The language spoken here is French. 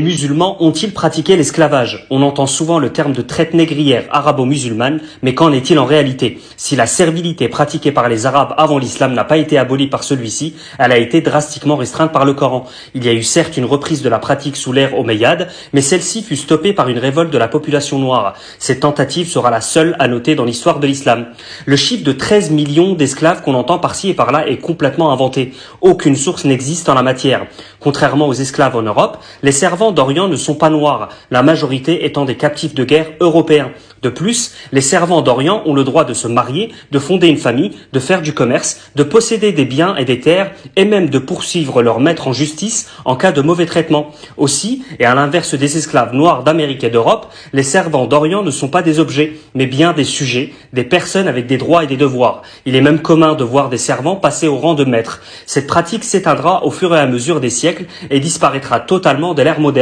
musulmans ont-ils pratiqué l'esclavage? On entend souvent le terme de traite négrière arabo-musulmane, mais qu'en est-il en réalité? Si la servilité pratiquée par les Arabes avant l'islam n'a pas été abolie par celui-ci, elle a été drastiquement restreinte par le Coran. Il y a eu certes une reprise de la pratique sous l'ère omeyyade, mais celle-ci fut stoppée par une révolte de la population noire. Cette tentative sera la seule à noter dans l'histoire de l'islam. Le chiffre de 13 millions d'esclaves qu'on entend par-ci et par-là est complètement inventé. Aucune source n'existe en la matière. Contrairement aux esclaves en Europe, les servants d'Orient ne sont pas noirs, la majorité étant des captifs de guerre européens. De plus, les servants d'Orient ont le droit de se marier, de fonder une famille, de faire du commerce, de posséder des biens et des terres, et même de poursuivre leur maître en justice en cas de mauvais traitement. Aussi, et à l'inverse des esclaves noirs d'Amérique et d'Europe, les servants d'Orient ne sont pas des objets, mais bien des sujets, des personnes avec des droits et des devoirs. Il est même commun de voir des servants passer au rang de maîtres. Cette pratique s'éteindra au fur et à mesure des siècles et disparaîtra totalement de l'ère moderne.